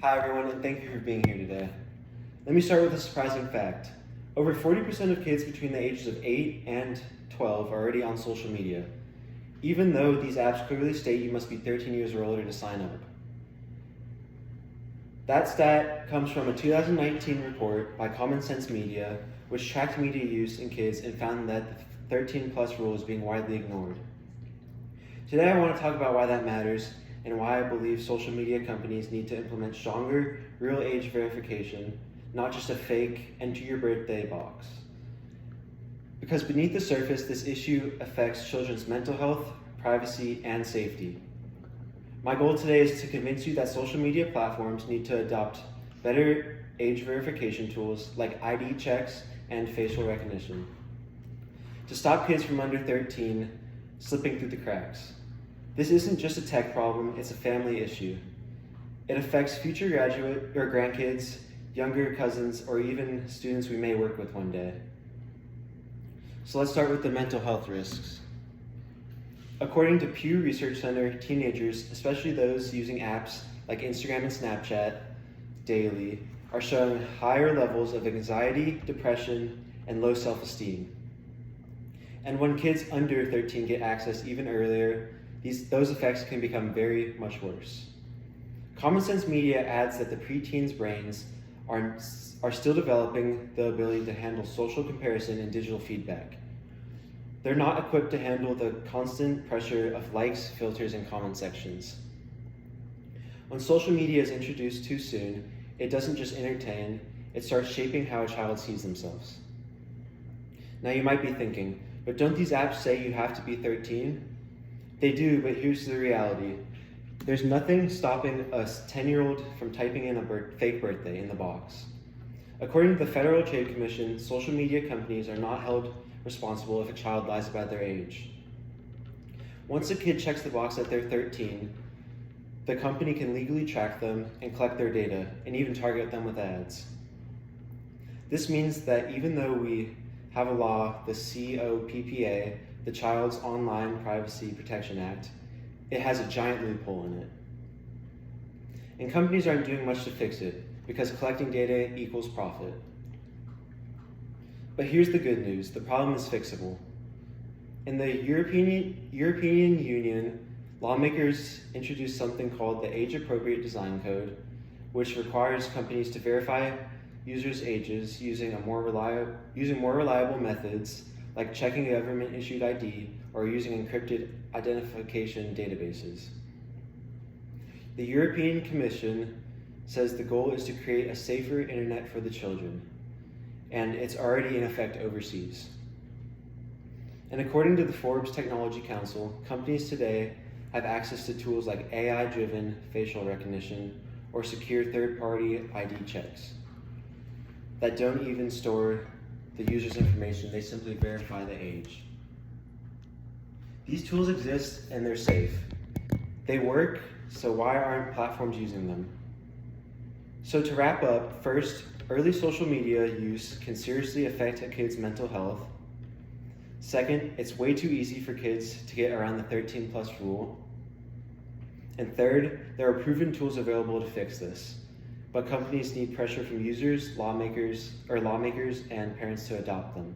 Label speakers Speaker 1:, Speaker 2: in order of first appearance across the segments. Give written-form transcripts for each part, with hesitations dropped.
Speaker 1: Hi everyone, and thank you for being here today. Let me start with a surprising fact. Over 40% of kids between the ages of 8 and 12 are already on social media, even though these apps clearly state you must be 13 years or older to sign up. That stat comes from a 2019 report by Common Sense Media, which tracked media use in kids and found that the 13 plus rule is being widely ignored. Today I want to talk about why that matters and why I believe social media companies need to implement stronger, real age verification, not just a fake enter your birthday box. Because beneath the surface, this issue affects children's mental health, privacy, and safety. My goal today is to convince you that social media platforms need to adopt better age verification tools like ID checks and facial recognition to stop kids from under 13 slipping through the cracks. This isn't just a tech problem, it's a family issue. It affects future graduate or grandkids, younger cousins, or even students we may work with one day. So let's start with the mental health risks. According to Pew Research Center, teenagers, especially those using apps like Instagram and Snapchat daily, are showing higher levels of anxiety, depression, and low self-esteem. And when kids under 13 get access even earlier, those effects can become very much worse. Common Sense Media adds that the preteens' brains are still developing the ability to handle social comparison and digital feedback. They're not equipped to handle the constant pressure of likes, filters, and comment sections. When social media is introduced too soon, it doesn't just entertain, it starts shaping how a child sees themselves. Now you might be thinking, but don't these apps say you have to be 13? They do, but here's the reality. There's nothing stopping a 10-year-old from typing in a fake birthday in the box. According to the Federal Trade Commission, social media companies are not held responsible if a child lies about their age. Once a kid checks the box that they're 13, the company can legally track them and collect their data and even target them with ads. This means that even though we have a law, the COPPA, the Child's Online Privacy Protection Act, it has a giant loophole in it. And companies aren't doing much to fix it because collecting data equals profit. But here's the good news, the problem is fixable. In the European Union, lawmakers introduced something called the Age-Appropriate Design Code, which requires companies to verify users' ages using more reliable methods like checking a government-issued ID or using encrypted identification databases. The European Commission says the goal is to create a safer internet for the children, and it's already in effect overseas. And according to the Forbes Technology Council, companies today have access to tools like AI-driven facial recognition or secure third-party ID checks that don't even store the user's information, they simply verify the age. These tools exist and they're safe. They work, so why aren't platforms using them? So to wrap up, first, early social media use can seriously affect a kid's mental health. Second, it's way too easy for kids to get around the 13 plus rule. And third, there are proven tools available to fix this, but companies need pressure from users, lawmakers, and parents to adopt them.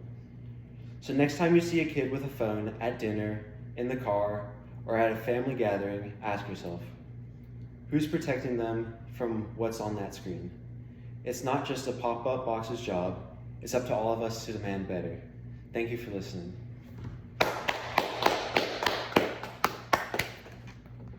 Speaker 1: So next time you see a kid with a phone at dinner, in the car, or at a family gathering, ask yourself, who's protecting them from what's on that screen? It's not just a pop-up box's job, it's up to all of us to demand better. Thank you for listening.